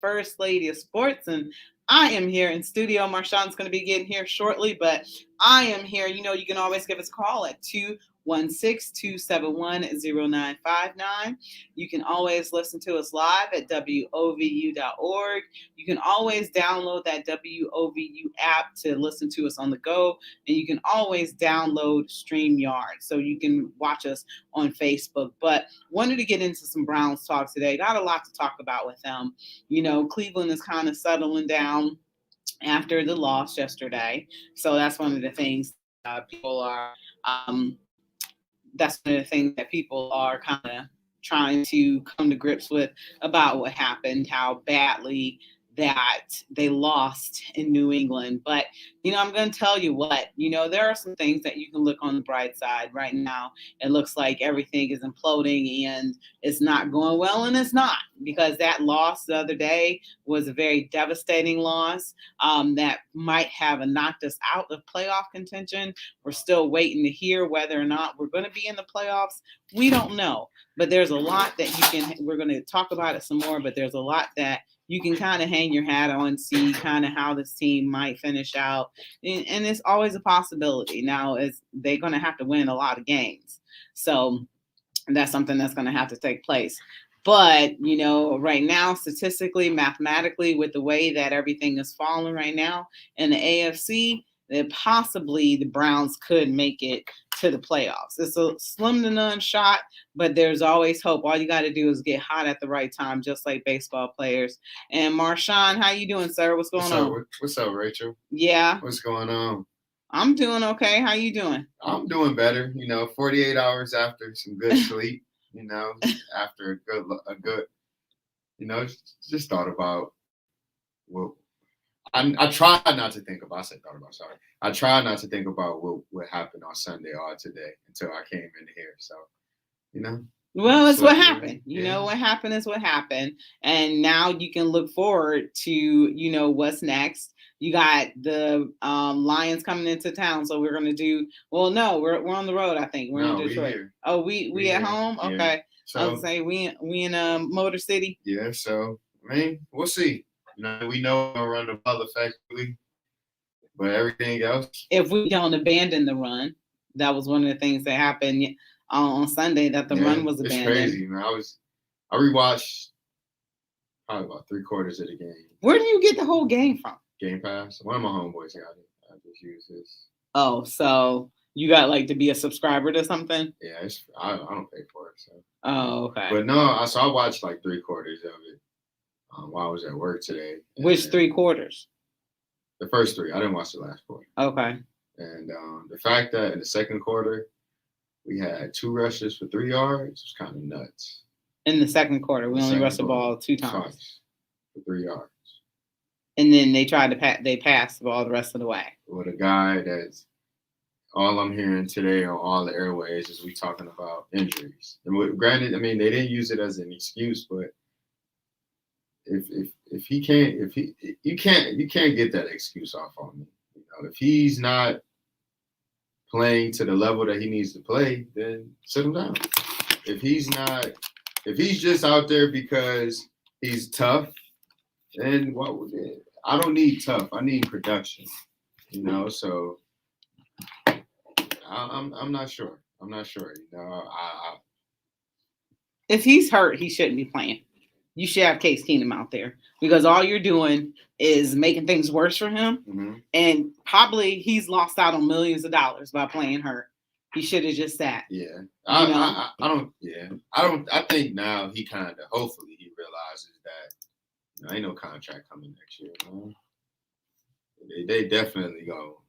First Lady of Sports, and I am here in studio. Marshawn's going to be getting here shortly, but I am here. You can always give us a call at 216-271-0959. You can always listen to us live at WOVU.org. You can always download that WOVU app to listen to us on the go, and you can always download StreamYard so you can watch us on Facebook. But wanted to get into some Browns talk today. Got a lot to talk about with them. Cleveland is kind of settling down after the loss yesterday. So that's one of the things people are. That's one of the things that people are kind of trying to come to grips with about what happened, how badly that they lost in New England. But, I'm going to tell you what, there are some things that you can look on the bright side right now. It looks like everything is imploding and it's not going well, and it's not, because that loss the other day was a very devastating loss that might have knocked us out of playoff contention. We're still waiting to hear whether or not we're going to be in the playoffs. We don't know, but there's a lot that we're going to talk about it some more, but there's a lot that you can kind of hang your hat on, see kind of how this team might finish out. And it's always a possibility. Now, they're going to have to win a lot of games. So that's something that's going to have to take place. But, right now, statistically, mathematically, with the way that everything is falling right now in the AFC, that possibly the Browns could make it to the playoffs. It's a slim to none shot, but there's always hope. All you got to do is get hot at the right time, just like baseball players. And Marshawn, how you doing, sir? What's going on? What's up, Rachel? Yeah. What's going on? I'm doing okay. How you doing? I'm doing better. 48 hours after some good sleep. After a good. Just thought about. Well, I try not to think about. I said thought about. Sorry. I try not to think about what happened on Sunday or today until I came in here. So, Well, it's what happened. What happened is what happened. And now you can look forward to, what's next. You got the Lions coming into town. So we're going to do, well, no, we're on the road, I think. We're in Detroit. We at home? Yeah. Okay. So, I was say we in Motor City. Yeah, so, we'll see. We know we're going to run the ball effectively. But everything else? If we don't abandon the run, that was one of the things that happened on Sunday, that the run was abandoned. It's crazy, man. I rewatched probably about 3/4 of the game. Where do you get the whole game from? Game Pass. One of my homeboys got it. I just use this. Oh, so you got to be a subscriber to something? Yeah, I don't pay for it. So. Oh, okay. But no, I watched 3/4 of it while I was at work today. Which 3/4? The first 3. I didn't watch the last quarter. Okay. And the fact that in the second quarter we had 2 rushes for 3 yards was kind of nuts. In the second quarter, we only rushed the ball 2 times. Twice for 3 yards. And then they tried to they passed the ball the rest of the way. With a guy that's all I'm hearing today on all the airways is we talking about injuries. And granted, they didn't use it as an excuse, but if he can't, you can't get that excuse off on me. If he's not playing to the level that he needs to play, then sit him down. If he's just out there because he's tough, then what would it? I don't need tough. I need production. So I'm not sure. I'm not sure. If he's hurt, he shouldn't be playing. You should have Case Keenum out there, because all you're doing is making things worse for him. Mm-hmm. And probably he's lost out on millions of dollars by playing hurt. He should have just sat. Yeah. I think now he kind of, hopefully he realizes that ain't no contract coming next year. They definitely go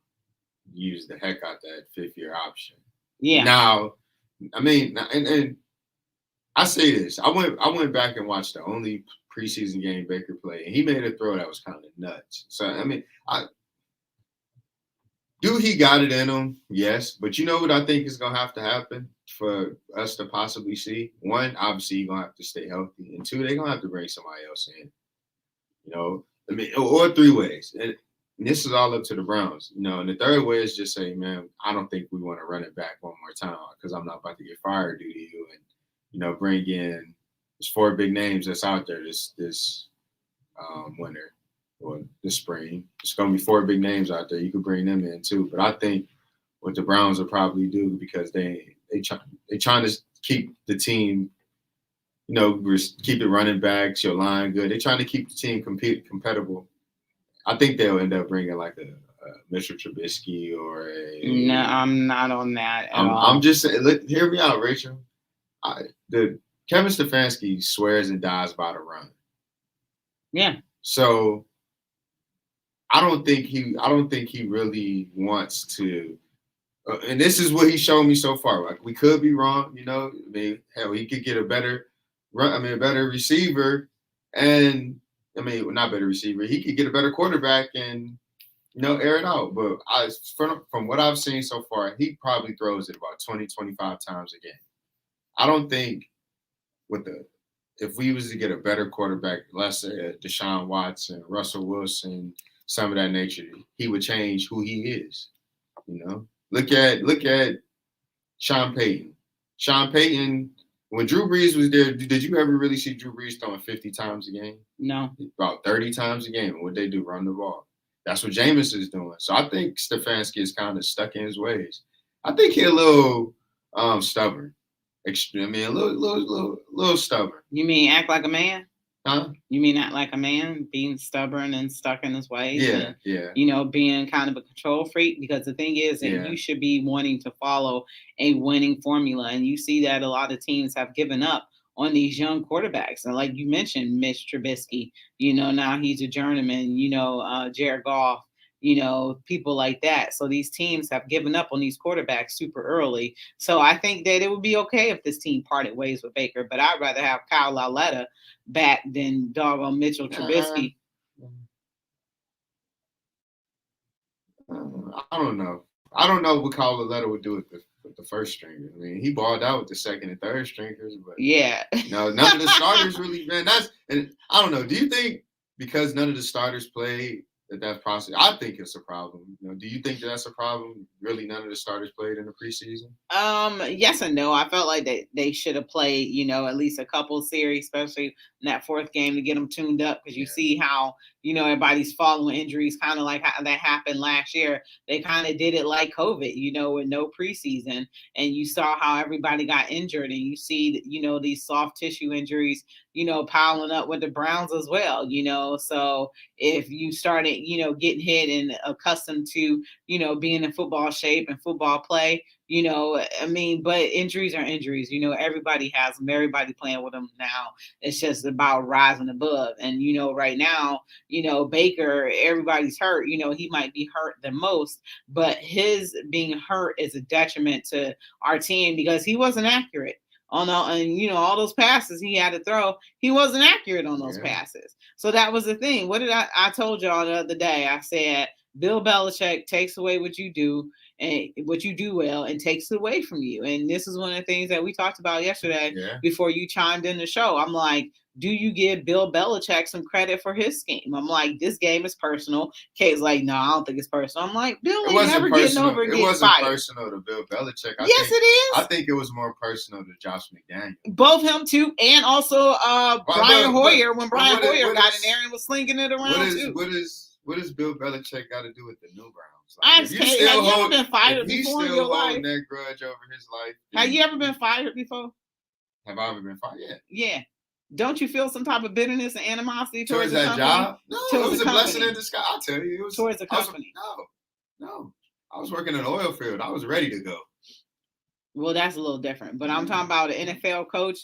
use the heck out that 5th-year option. Yeah. Now, and I say this. I went back and watched the only preseason game Baker played, and he made a throw that was kind of nuts. So he got it in him? Yes, but you know what I think is gonna have to happen for us to possibly see? 1, obviously you're gonna have to stay healthy, and 2, they're gonna have to bring somebody else in. Or 3 ways. And this is all up to the Browns. And the 3rd way is just say, man, I don't think we want to run it back one more time because I'm not about to get fired due to you, and bring in there's 4 big names that's out there. This winter or the spring. It's going to be 4 big names out there. You could bring them in too. But I think what the Browns will probably do because they trying to keep the team, keep it running backs, your line good. They're trying to keep the team competitive. I think they'll end up bringing like a Mitchell Trubisky or a. No, I'm not on that at all. I'm just saying. Look, hear me out, Rachel. The Kevin Stefanski swears and dies by the run. Yeah. So I don't think he really wants to. And this is what he showed me so far. Like we could be wrong, I mean, hell, he could get a better receiver, and not better receiver. He could get a better quarterback and air it out. But from what I've seen so far, he probably throws it about 20, 25 times a game. I don't think if we was to get a better quarterback, let's say Deshaun Watson, Russell Wilson, some of that nature, he would change who he is. Look at Sean Payton. Sean Payton, when Drew Brees was there, did you ever really see Drew Brees throwing 50 times a game? No. About 30 times a game. And what they do, run the ball. That's what Jameis is doing. So I think Stefanski is kind of stuck in his ways. I think he's a little stubborn. A little stubborn. You mean act like a man? Huh? You mean act like a man, being stubborn and stuck in his ways? Yeah, and, being kind of a control freak? Because the thing is that you should be wanting to follow a winning formula. And you see that a lot of teams have given up on these young quarterbacks. And like you mentioned, Mitch Trubisky, now he's a journeyman, Jared Goff, people like that. So these teams have given up on these quarterbacks super early. So I think that it would be okay if this team parted ways with Baker, but I'd rather have Kyle Lauletta back than doggone Mitchell Trubisky. I don't know. I don't know what Kyle Lauletta would do with the first stringers. I mean, he balled out with the second and third stringers, but none of the starters really. Man, and I don't know. Do you think because none of the starters played that's possible? I think it's a problem. Do you think that's a problem? Really, none of the starters played in the preseason? Yes and no. I felt like they should have played, at least a couple series, especially in that fourth game to get them tuned up because you see how everybody's following injuries, kind of like how that happened last year. They kind of did it like COVID, with no preseason, and you saw how everybody got injured, and you see these soft tissue injuries, piling up with the Browns as well. So if you started, getting hit and accustomed to, being in football shape and football play, but injuries are injuries. Everybody has them. Everybody playing with them now. It's just about rising above. And, right now, Baker, everybody's hurt. He might be hurt the most, but his being hurt is a detriment to our team because he wasn't accurate on all those passes he had to throw. He wasn't accurate on those passes. So that was the thing. What did I told y'all the other day? I said, Bill Belichick takes away what you do and what you do well and takes it away from you. And this is one of the things that we talked about yesterday before you chimed in the show. I'm like, do you give Bill Belichick some credit for his scheme? I'm like, this game is personal. Kate's like, no, I don't think it's personal. I'm like, Bill ain't never getting over getting fired. It wasn't personal to Bill Belichick. Yes, it is. I think it was more personal to Josh McDaniels. Both him too, and also Brian Hoyer when Brian Hoyer got in there and was slinging it around too. What does Bill Belichick got to do with the New Browns? Have you ever been fired before in your life? That grudge over his life. Have you ever been fired before? Have I ever been fired? Yeah. Don't you feel some type of bitterness and animosity towards that company? Job? No, it was a blessing in disguise. I'll tell you, it was towards the company. No. I was working in an oil field. I was ready to go. Well, that's a little different. But I'm talking about an NFL coach.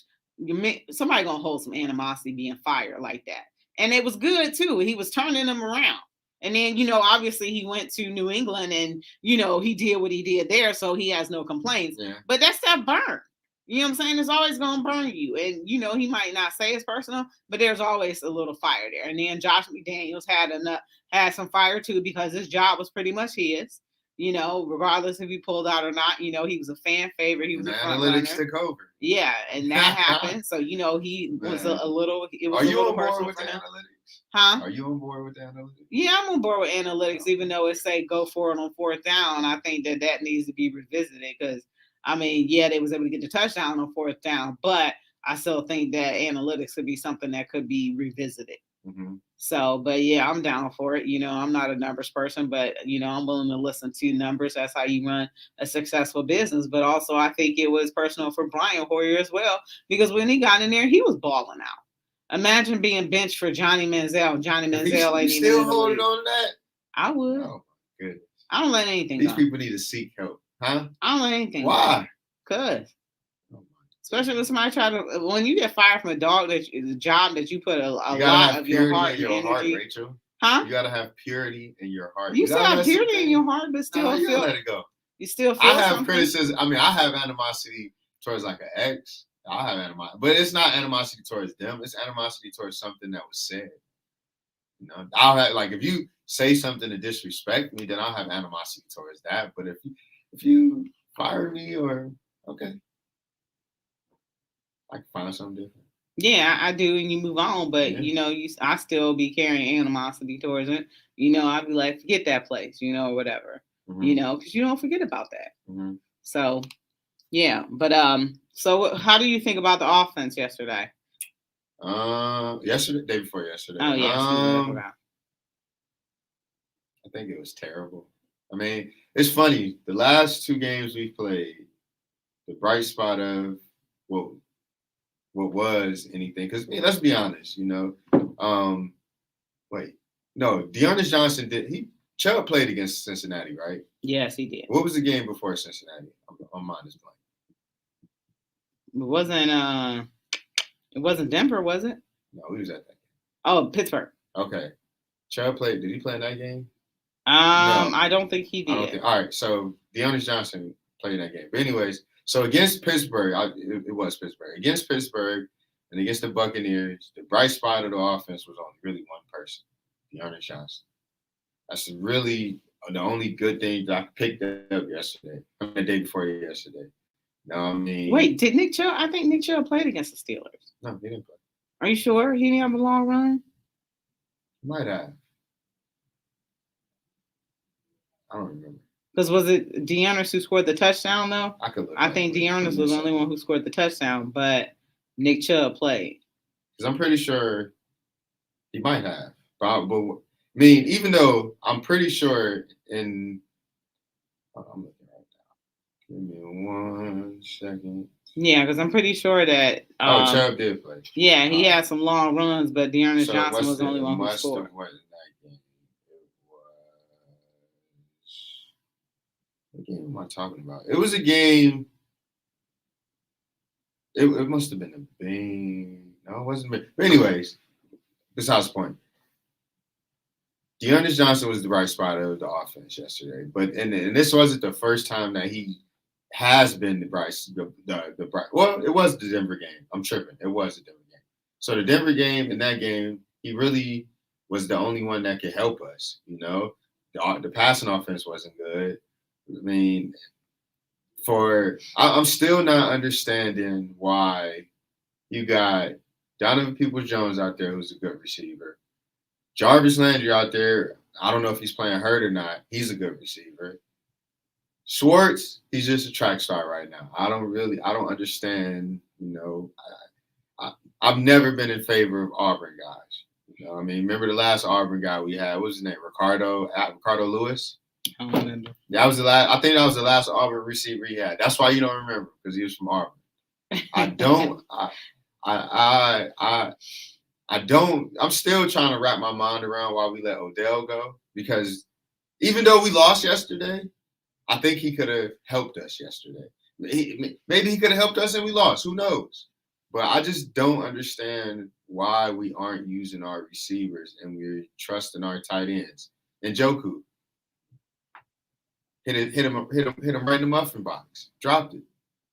Somebody gonna hold some animosity being fired like that. And it was good too. He was turning them around. And then, obviously he went to New England and, he did what he did there. So he has no complaints. Yeah. But that stuff burned. You know what I'm saying? It's always going to burn you. And, he might not say it's personal, but there's always a little fire there. And then Josh McDaniels had some fire too because his job was pretty much his. Regardless if he pulled out or not, he was a fan favorite. He was a front analytics runner. took over. Yeah, and that happened. So, he was a little. It was Are you on board with the analytics? Huh? Are you on board with the analytics? Yeah, I'm on board with analytics, even though it say go for it on fourth down. I think that needs to be revisited because, they was able to get the touchdown on fourth down, but I still think that analytics could be something that could be revisited. Mm-hmm. So, but yeah, I'm down for it. I'm not a numbers person, but I'm willing to listen to numbers. That's how you run a successful business. But also, I think it was personal for Brian Hoyer as well, because when he got in there, he was balling out. Imagine being benched for Johnny Manziel. Johnny If Manziel ain't he's even still in the holding league. on to that, I would. oh my goodness. I don't let anything These go. people need to seek help, huh? I don't let anything Why? go. Cause Oh especially when somebody try to, when you get fired from a job that you put a you gotta lot have of your purity heart in and your heart, energy. Rachel. Huh? You gotta have purity in your heart. You still gotta have let purity in something. your heart, but still You gotta feel let it go. you still I feel have something. criticism. I mean, I have animosity towards like an ex. I have animosity, but it's not animosity towards them. It's animosity towards something that was said. I'll have like if you say something to disrespect me, then I'll have animosity towards that. But if you fire me or okay, I can find something different. Yeah, I do, and you move on. But I still be carrying animosity towards it. I'd be like, forget that place, or whatever. Mm-hmm. Because you don't forget about that. Mm-hmm. So yeah, but so how do you think about the offense yesterday? Yesterday, day before yesterday. Oh yes, I think it was terrible. I mean, it's funny. The last two games we played, the bright spot of what what was anything. Because let's be honest, wait, no, Dearness Johnson did. Chubb played against Cincinnati, right? Yes, he did. What was the game before Cincinnati? I'm mind is blank. It wasn't Denver, was it? No, he was at that game. Oh, Pittsburgh. Okay, Chubb played. Did he play in that game? No, I don't think he did. I don't think. All right, so Dearness Johnson played in that game. But anyways, so against Pittsburgh, it was Pittsburgh. Against Pittsburgh and against the Buccaneers, the bright spot of the offense was only really one person, Dearness Johnson. That's really the only good thing that I picked up yesterday. The day before yesterday. No, I mean. Wait, did Nick Chubb? I think Nick Chubb played against the Steelers. No, he didn't play. Are you sure he didn't have a long run? Might have. I don't remember. Because was it Dearness who scored the touchdown though? I think Dearness was the only one who scored the touchdown, but Nick Chubb played. Because I'm pretty sure he might have. But I mean, even though I'm pretty sure I'm looking right now. Give me 1 second. Yeah, because I'm pretty sure that. Chubb did play. Yeah, he had some long runs, but Dearness Johnson was the only one who scored. What game am I talking about? It was a game. It must have been a Bing. No, it wasn't. But anyways, besides the point. Dearness Johnson was the bright spot of the offense yesterday, but and this wasn't the first time that he has been the bright. Well, it was the Denver game. I'm tripping. It was the Denver game. So the Denver game, in that game, he really was the only one that could help us. The passing offense wasn't good. I mean, I'm still not understanding why you got Donovan Peoples-Jones out there, who's a good receiver. Jarvis Landry out there, I don't know if he's playing hurt or not. He's a good receiver. Schwartz, he's just a track star right now. I don't understand. I've never been in favor of Auburn guys. I mean, remember the last Auburn guy we had? What was his name? Ricardo Lewis. I don't remember. That was the last. I think that was the last Auburn receiver he had. That's why you don't remember, because he was from Auburn. I don't. I'm still trying to wrap my mind around why we let Odell go, because even though we lost yesterday, I think he could have helped us yesterday. Maybe he could have helped us and we lost. Who knows? But I just don't understand why we aren't using our receivers and we're trusting our tight ends. And Njoku hit him right in the muffin box. Dropped it.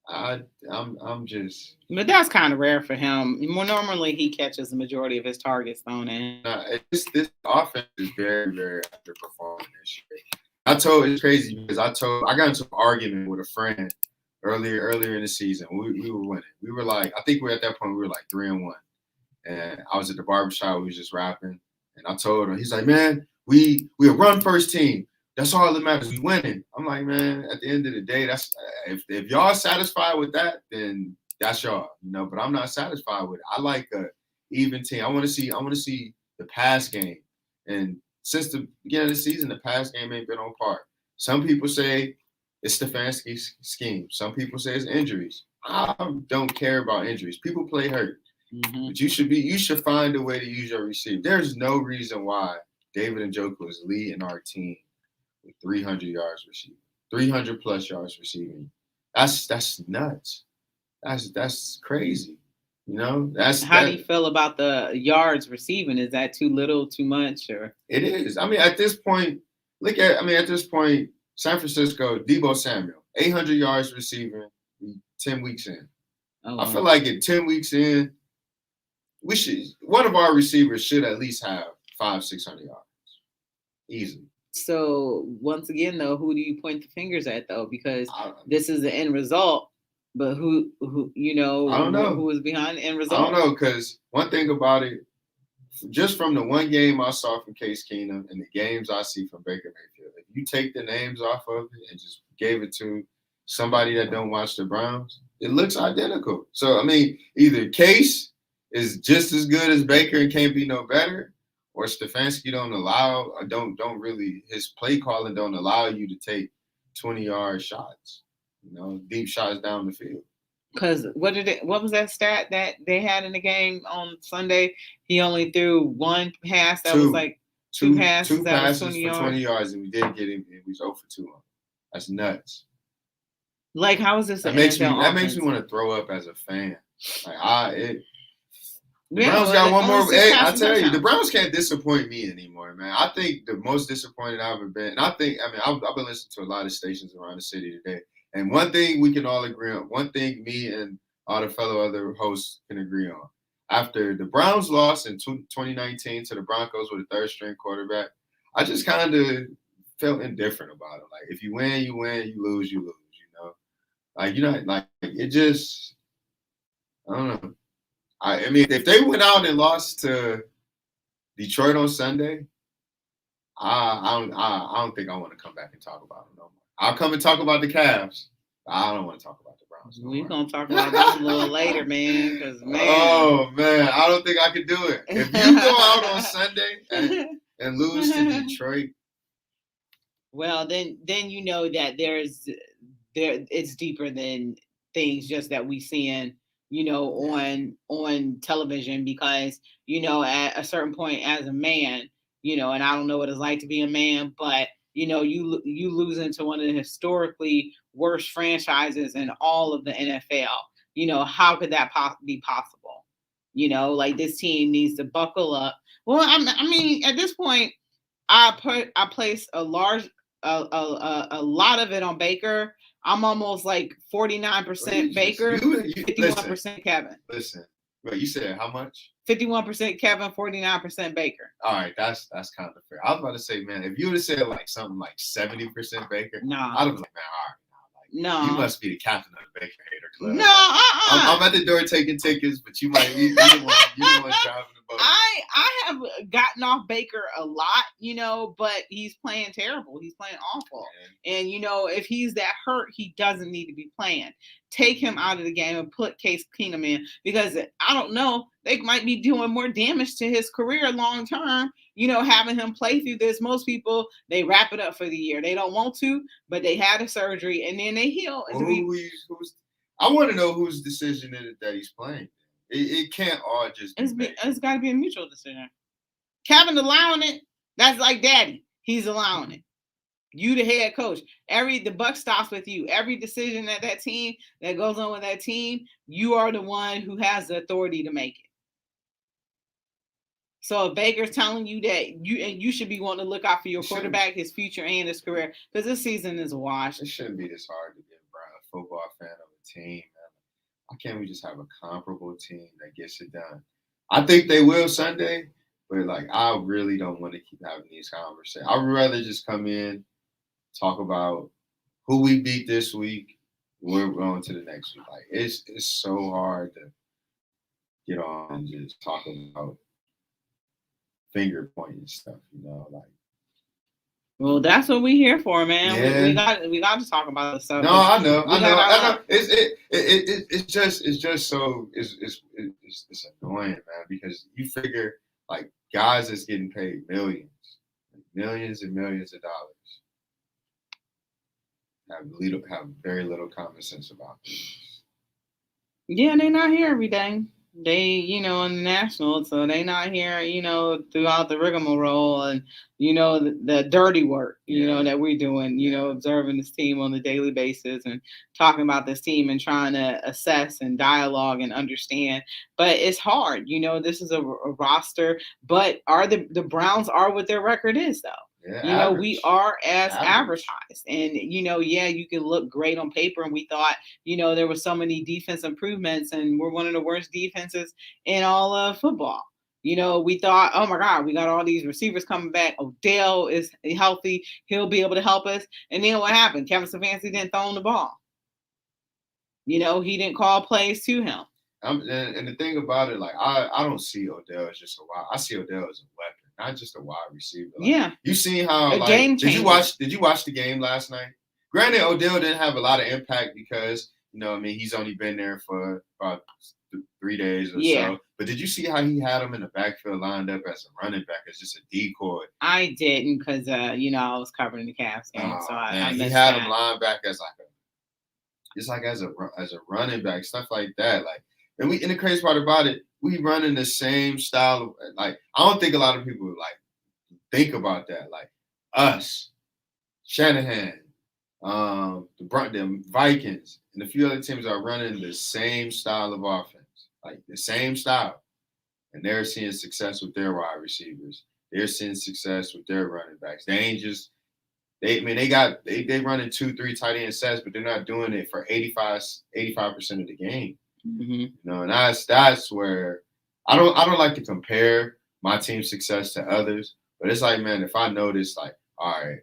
I'm just. But that's kind of rare for him. More normally, he catches the majority of his targets thrown in. This offense is very, very underperforming this year. It's crazy because I got into an argument with a friend earlier in the season. We were winning. We were like, I think at that point we were like 3-1, and I was at the barbershop. We was just rapping, and I told him, he's like, man, we a run first team. That's all that matters. We winning. I'm like, man, at the end of the day, that's if y'all satisfied with that, then that's y'all, But I'm not satisfied with it. I like a even team. I want to see the pass game. And since the beginning of the season, the pass game ain't been on par. Some people say it's Stefanski's scheme. Some people say it's injuries. I don't care about injuries. People play hurt. Mm-hmm. But you should find a way to use your receiver. There's no reason why David Njoku is leading our team with 300 yards receiving, 300 plus yards receiving. That's nuts. That's crazy. You know, How do you feel about the yards receiving? Is that too little, too much, or? It is. I mean, at this point, San Francisco, Deebo Samuel, 800 yards receiving, 10 weeks in. Oh, wow. I feel like at 10 weeks in, one of our receivers should at least have 500-600 yards, easily. So once again, though, who do you point the fingers at, though? Because this is the end result, but who I don't know who is behind the end result. I don't know, because one thing about it, just from the one game I saw from Case Keenum and the games I see from Baker Mayfield, if you take the names off of it and just gave it to somebody that don't watch the Browns, it looks identical. So I mean, either Case is just as good as Baker and can't be no better, or Stefanski his play calling don't allow you to take 20-yard shots, deep shots down the field. Because what was that stat that they had in the game on Sunday? He only threw one pass that was like two passes for 20 yards, and we didn't get him. We was 0 for 2 on. That's nuts. Like, how is this? That makes me want to throw up as a fan. Like the Browns got one more. Hey, I tell you, the Browns can't disappoint me anymore, man. I think the most disappointed I've ever been, and I've been listening to a lot of stations around the city today, and one thing we can all agree on, one thing me and all the fellow other hosts can agree on, after the Browns lost in 2019 to the Broncos with a third-string quarterback, I just kind of felt indifferent about it. Like, if you win, you win. You lose, you lose. It just, I don't know. I mean, if they went out and lost to Detroit on Sunday, I don't think I want to come back and talk about them no more. I'll come and talk about the Cavs. I don't want to talk about the Browns. We're going to talk about them a little later, man. Oh, man. I don't think I could do it. If you go out on Sunday and lose to Detroit. Well, then you know that it's deeper than things just that we seeing, on television, because, at a certain point as a man, and I don't know what it's like to be a man, but, you lose into one of the historically worst franchises in all of the NFL. How could that be possible? Like, this team needs to buckle up. Well, I mean, at this point, I place a lot of it on Baker. I'm almost like 49% Baker, 51% Kevin. Listen, wait, you said how much? 51% Kevin, 49% Baker. All right, that's kind of fair. I was about to say, man, if you would have said like something like 70% Baker, nah. I'd have been like, man, all right. No, you must be the captain of the Baker hater club. No, I'm at the door taking tickets, but you might be the one driving the boat. I have gotten off Baker a lot, but he's playing terrible. He's playing awful. Man. And if he's that hurt, he doesn't need to be playing. Take him out of the game and put Case Keenum in, because I don't know, they might be doing more damage to his career long term. Having him play through this. Most people, they wrap it up for the year. They don't want to, but they had a surgery and then they heal. I want to know whose decision is it that he's playing. It can't all just be. It's got to be a mutual decision. Kevin allowing it, that's like daddy. He's allowing it. You, the head coach. The buck stops with you. Every decision that team that goes on with that team, you are the one who has the authority to make it. So if Baker's telling you that you should be wanting to look out for your quarterback, his future and his career, because this season is a wash. It shouldn't be this hard to get a football fan of a team. Why can't we just have a comparable team that gets it done? I think they will Sunday, but I really don't want to keep having these conversations. I'd rather just come in, talk about who we beat this week, where we're going to the next week. It's so hard to get on and just talk about finger pointing stuff, Well, that's what we here for, man. Yeah. We got to talk about this stuff. No, I know. It's just so it's annoying, man, because you figure like guys that's getting paid millions and millions of dollars have very little common sense about things. Yeah, they not here every day. They, on the national, so they not here, throughout the rigmarole and, the dirty work, that we're doing, observing this team on a daily basis and talking about this team and trying to assess and dialogue and understand. But it's hard, this is a roster, but the Browns are what their record is though. We are as advertised. And, yeah, you can look great on paper. And we thought, there were so many defense improvements and we're one of the worst defenses in all of football. We thought, oh my God, we got all these receivers coming back. Odell is healthy. He'll be able to help us. And then what happened? Kevin Stefanski didn't throw him the ball. He didn't call plays to him. And the thing about it, like, I don't see Odell as just a wide. I see Odell as a weapon. Not just a wide receiver. Like, yeah, you seen how like did you watch the game last night? Granted, Odell didn't have a lot of impact because he's only been there for about 3 days or so. But did you see how he had him in the backfield lined up as a running back as just a decoy? I didn't because I was covering the Cavs game, so I he had him lined back as as a running back, stuff like that. Like, and the crazy part about it, we running the same style of, like, I don't think a lot of people like think about that. Like us, Shanahan, the Vikings, and a few other teams are running the same style of offense, like the same style, and they're seeing success with their wide receivers. They're seeing success with their running backs. They ain't just they running 2-3 tight end sets, but they're not doing it for 85% of the game. Mm-hmm. And that's where I don't like to compare my team's success to others, but it's like, man, if I notice, like, all right,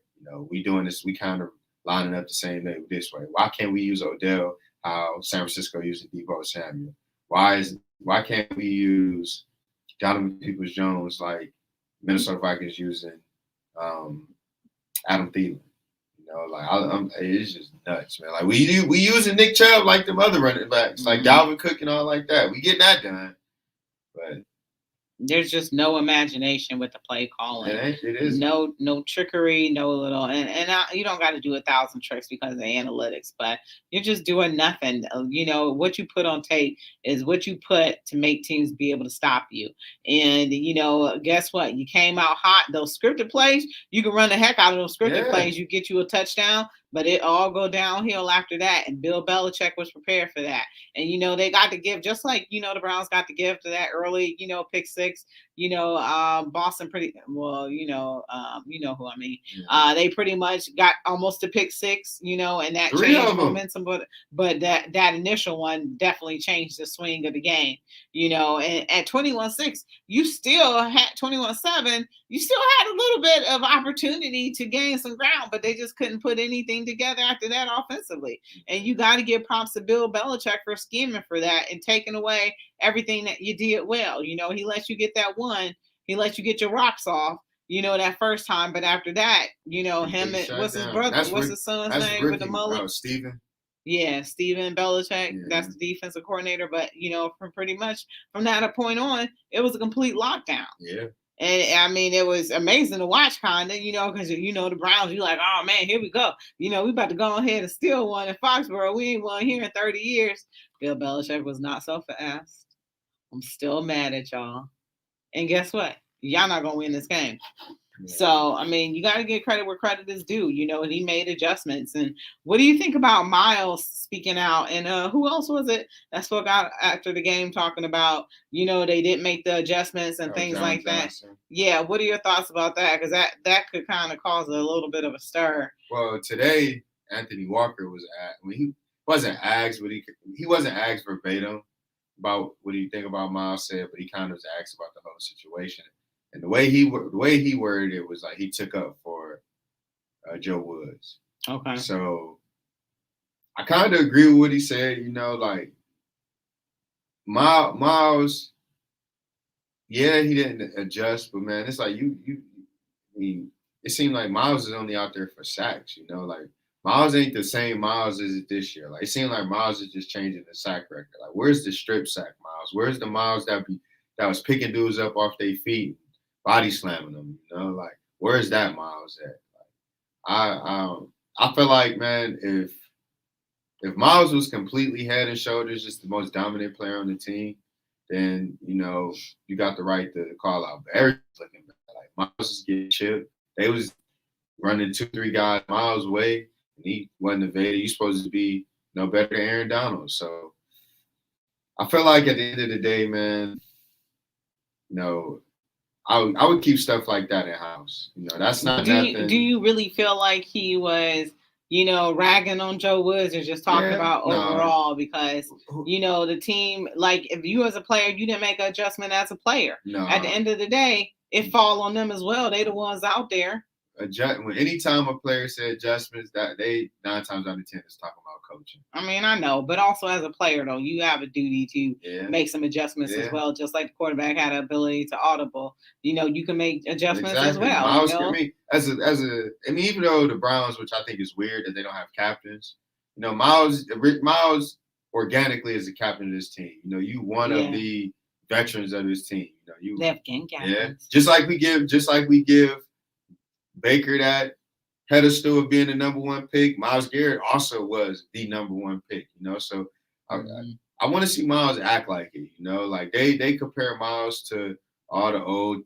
we doing this, we kind of lining up the same way this way. Why can't we use Odell how San Francisco using Deebo Samuel? Why can't we use Donovan Peoples-Jones like Minnesota Vikings using Adam Thielen? It's just nuts, man. Like we using Nick Chubb like them other running backs, like Dalvin Cook and all like that. We getting that done, but there's just no imagination with the play calling. It is no trickery, no little, and you don't got to do 1,000 tricks because of analytics, but you're just doing nothing. What you put on tape is what you put to make teams be able to stop you. And guess what? You came out hot. Those scripted plays, you can run the heck out of those scripted plays. You get you a touchdown, but it all go downhill after that. And Bill Belichick was prepared for that. And they got to give, just like the Browns got to give to that early pick six. Boston pretty well. You know who I mean. They pretty much got almost a pick six. And that changed momentum. But that initial one definitely changed the swing of the game. And at 21-6, you still had 21-7. You still had a little bit of opportunity to gain some ground, but they just couldn't put anything together after that offensively. And you got to give props to Bill Belichick for scheming for that and taking away everything that you did well. He lets you get that one. He lets you get your rocks off, that first time. But after that, him and what's his brother? What's his son's name with the mullet? Steven. Yeah, Steven Belichick. Yeah. That's the defensive coordinator. But, from pretty much from that point on, it was a complete lockdown. Yeah. And I mean, it was amazing to watch, kind of, because, the Browns, you're like, oh, man, here we go. We about to go ahead and steal one in Foxborough. We ain't won here in 30 years. Bill Belichick was not so fast. I'm still mad at y'all. And guess what? Y'all not going to win this game. Yeah. So, I mean, you got to give credit where credit is due, and he made adjustments. And what do you think about Miles speaking out? And who else was it that spoke out after the game talking about, they didn't make the adjustments and things like that? Yeah. What are your thoughts about that? Because that could kind of cause a little bit of a stir. Well, today, Anthony Walker was he wasn't asked, but he wasn't asked verbatim about what do you think about Miles said, but he kind of was asked about the whole situation. And the way he worded it was like he took up for Joe Woods. Okay. So I kind of agree with what he said. Like Miles, yeah, he didn't adjust, but man, it's like it seemed like Miles is only out there for sacks. Like Miles ain't the same Miles as it this year. Like it seemed like Miles is just changing the sack record. Like where's the strip sack Miles? Where's the Miles that that was picking dudes up off their feet, body slamming them. You know, like where's that Miles at? I feel like, man, if Miles was completely head and shoulders just the most dominant player on the team, then you got the right to call out. But everything's looking bad. Like Miles is getting chipped. They was running 2-3 guys Miles away, and he wasn't evaded. He's supposed to be no better than Aaron Donald. So I feel like at the end of the day, man, I would keep stuff like that in house. That's not nothing. Do you really feel like he was, ragging on Joe Woods or just talking about overall? Because, the team, like if you as a player, you didn't make an adjustment as a player. No. At the end of the day, it fall on them as well. They the ones out there. Anytime a player said adjustments, that they 9 times out of 10 is talking about coaching. I mean, I know, but also as a player though, you have a duty to make some adjustments as well. Just like the quarterback had an ability to audible, you can make adjustments as well. Miles, even though the Browns, which I think is weird that they don't have captains, Miles organically is the captain of this team. You one of the veterans of this team. They have gang captains. Yeah, just like we give Baker that pedestal of being the number 1 pick. Myles Garrett also was the number 1 pick, so I want to see Myles act like it, like they compare Myles to all the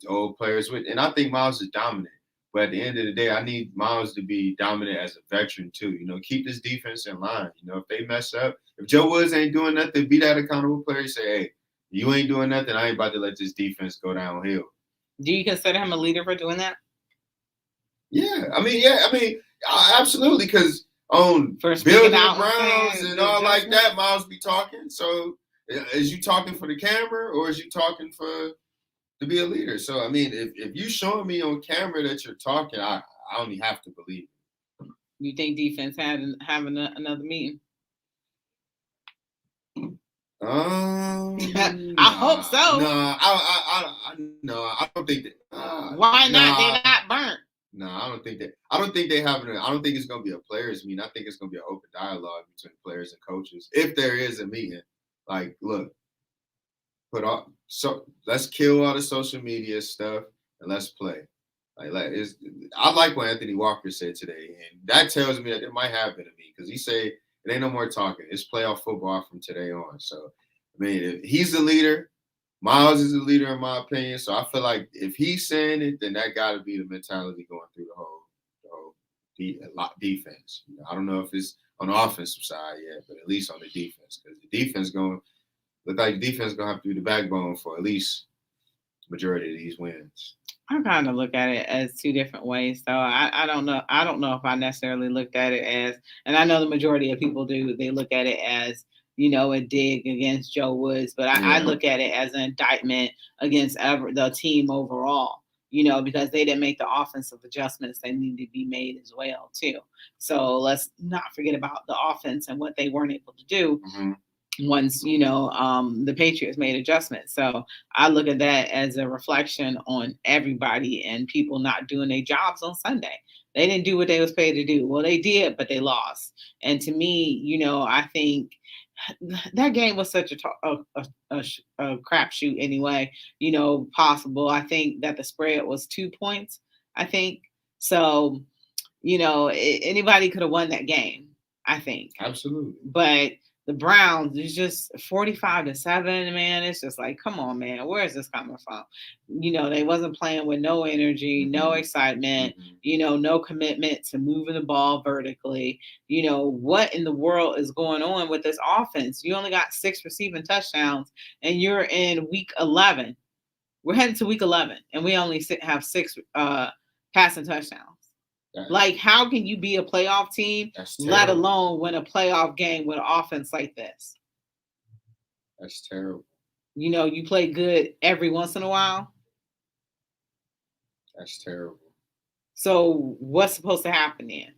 old players and I think Myles is dominant, but at the end of the day, I need Myles to be dominant as a veteran too, keep this defense in line. If they mess up, if Joe Woods ain't doing nothing, be that accountable player, say, hey, you ain't doing nothing, I ain't about to let this defense go downhill. Do you consider him a leader for doing that? Yeah, absolutely, because on building the Browns and all like that, Miles be talking. So is you talking for the camera or is you talking to be a leader? So, if you showing me on camera that you're talking, I only have to believe it. You think defense having another meeting? I hope so. No, I don't think that. Why not? They're not burnt. No, I don't think that. I don't think they have. I don't think it's going to be a players' meeting. I think it's going to be an open dialogue between players and coaches. If there is a meeting, like, look, let's kill all the social media stuff and let's play. I like what Anthony Walker said today, and that tells me that there might have been a meeting because he said it ain't no more talking. It's playoff football from today on. So, if he's the leader, Miles is the leader in my opinion. So I feel like if he's saying it, then that got to be the mentality going through the whole defense. I don't know if it's on the offensive side yet, but at least on the defense, because the defense going to have to be the backbone for at least the majority of these wins. I kind of look at it as 2 different ways. So I don't know. I don't know if I necessarily looked at it as, and I know the majority of people do. They look at it as, a dig against Joe Woods, but I look at it as an indictment against the team overall. Because they didn't make the offensive adjustments that need to be made as well too. So let's not forget about the offense and what they weren't able to do. Mm-hmm. Once the Patriots made adjustments. So I look at that as a reflection on everybody and people not doing their jobs on Sunday. They didn't do what they was paid to do. Well, they did, but they lost. And to me, I think that game was such a crapshoot anyway. Possible. I think that the spread was 2 points. I think so. Anybody could have won that game. I think absolutely, but the Browns is just 45-7, man. It's just like, come on, man. Where is this coming from? They wasn't playing with no energy, no excitement, no commitment to moving the ball vertically. What in the world is going on with this offense? You only got 6 receiving touchdowns and you're in week 11. We're headed to week 11 and we only have 6 passing touchdowns. Like, how can you be a playoff team, let alone win a playoff game with an offense like this? That's terrible. You play good every once in a while. That's terrible. So what's supposed to happen then?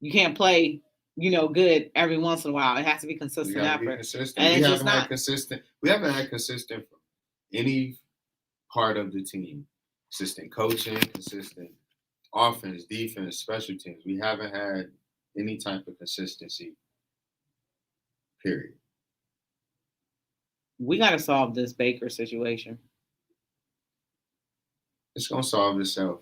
You can't play, good every once in a while. It has to be consistent effort. Be consistent. And we haven't had consistent from any part of the team. Consistent coaching, consistent offense, defense, special teams. We haven't had any type of consistency, period. We got to solve this Baker situation. It's gonna solve itself.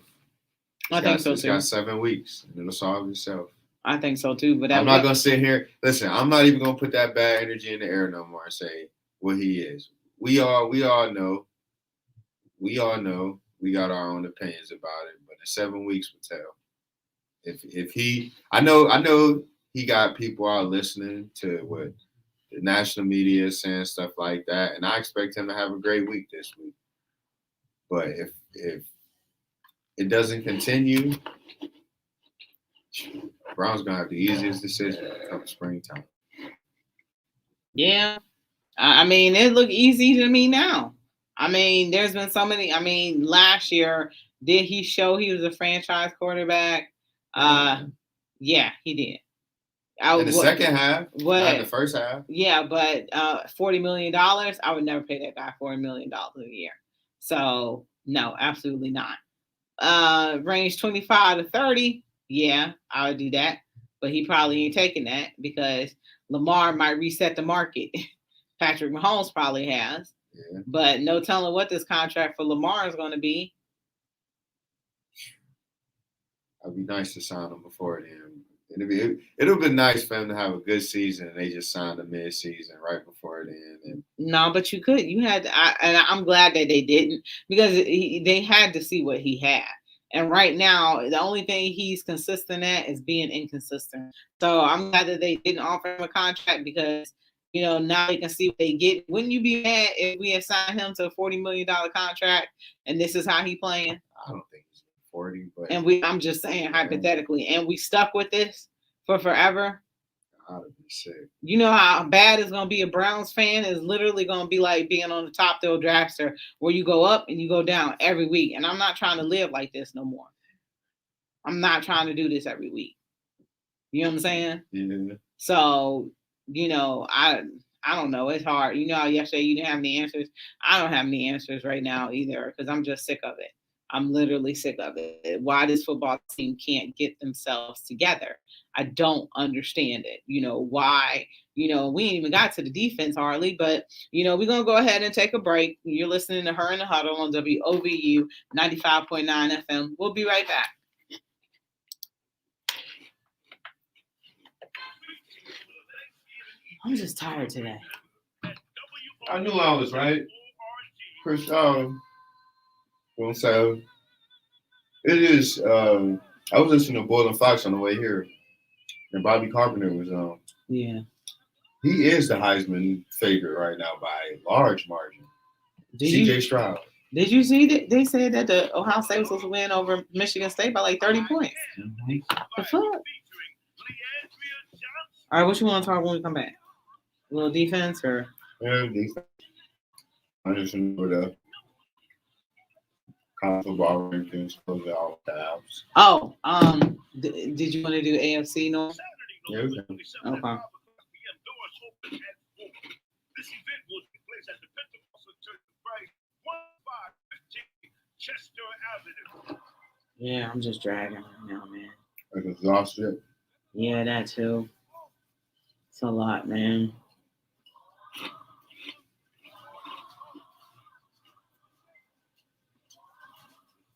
I think so It's too. got 7 weeks, and it'll solve itself. I think so too. But I'm not gonna sit here. Listen, I'm not even gonna put that bad energy in the air no more and say what he is. We all know. We all know. We got our own opinions about it, but in 7 weeks will tell. If he, I know he got people out listening to what the national media is saying, stuff like that, and I expect him to have a great week this week. But if it doesn't continue, Brown's gonna have the easiest decision come springtime. Yeah, I mean, it looked easy to me now. I mean, there's been so many. I mean, last year, did he show he was a franchise quarterback? Yeah, he did. In the second half, not in the first half. Yeah, but $40 million, I would never pay that guy $40 million a year. So no, absolutely not. Range 25 to 30, yeah, I would do that. But he probably ain't taking that because Lamar might reset the market. Patrick Mahomes probably has. Yeah. But no telling what this contract for Lamar is going to be. It'd be nice to sign him before then. It'll be nice for him to have a good season, and they just signed a mid-season right before then. And no, but you had, and I'm glad that they didn't because they had to see what he had. And right now, the only thing he's consistent at is being inconsistent. So I'm glad that they didn't offer him a contract because, now they can see what they get. Wouldn't you be mad if we had signed him to a $40 million contract and this is how he playing? I don't think he's 40, but I'm just saying hypothetically, and we stuck with this for forever. I would be sick. You know how bad it's gonna be. A Browns fan is literally gonna be like being on the top of the drafter, where you go up and you go down every week. And I'm not trying to live like this no more. I'm not trying to do this every week. You know what I'm saying? Yeah. So, I don't know. It's hard. You know how yesterday you didn't have any answers? I don't have any answers right now either because I'm just sick of it. I'm literally sick of it. Why this football team can't get themselves together. I don't understand it. Why, we ain't even got to the defense hardly, but, we're going to go ahead and take a break. You're listening to Her in the Huddle on WOVU 95.9 FM. We'll be right back. I'm just tired today. I knew I was right. Chris, so it is. I was listening to Boiling Fox on the way here, and Bobby Carpenter was on. Yeah. He is the Heisman favorite right now by a large margin. C.J. Stroud. Did you see that they said that the Ohio State was supposed to win over Michigan State by like 30 points? Mm-hmm. The fuck? All right, what you want to talk when we come back? A little defense or? Yeah, defense. I just remember the college football rankings close out the house. Oh, did you want to do AFC North? Yeah, okay. Okay. This event will take place at the Pentecostal Church of Christ, 1515 Chester Avenue. Yeah, I'm just dragging right now, man. Like exhausted. Yeah, that too. It's a lot, man.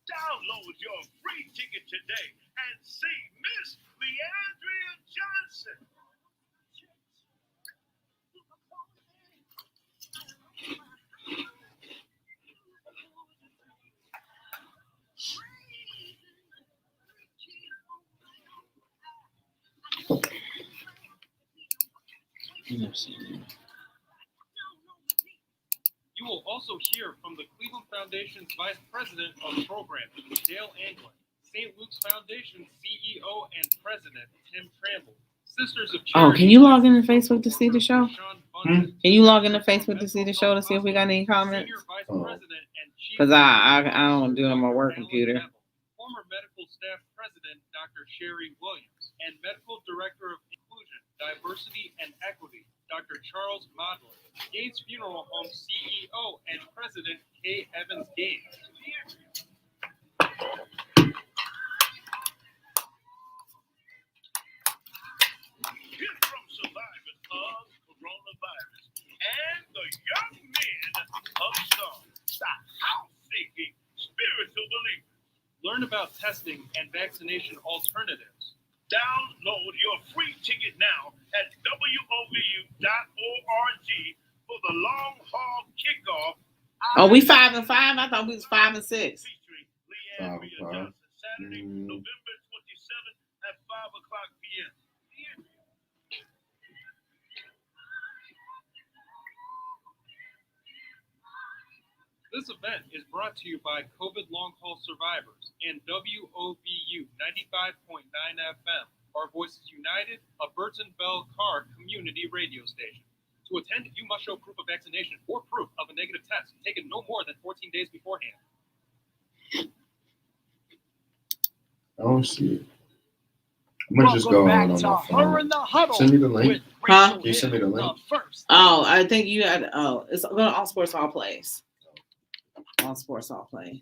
Download your free ticket today and see Miss Leandria Johnson. You will also hear from the Cleveland Foundation's Vice President of Programming, Dale Anglin, St. Luke's Foundation CEO and President, Tim Tramble, Sisters of Charity. Oh, can you log into Facebook to see the show? Can you log into Facebook to see the show to see if we got any comments? Because I don't do it on my work computer. Former medical staff president, Dr. Sherry Williams, and medical director of inclusion, diversity, and equity, Dr. Charles Modler, Gaines Funeral Home CEO and President Kay Evans Gaines. Hear from survivors of coronavirus and the young men of song, the house-seeking spiritual believers. about testing and vaccination alternatives? Download your free ticket now at wovu.org for the long haul kickoff. Oh, we 5-5. I thought we was 5-6. Featuring Leanne Rhea 5-5. Johnson, Saturday, November 27th at 5:00 p.m. This event is brought to you by COVID long haul survivors and WOVU 95.9 FM, Our Voices United, a Burton Bell Carr community radio station. To attend, you must show proof of vaccination or proof of a negative test taken no more than 14 days beforehand. I don't see it. I'm gonna just go on my phone. Send me the link. Huh? Can you send me the link? Oh, I think you had. Oh, it's going to All Sports All Plays. All Sports All Plays.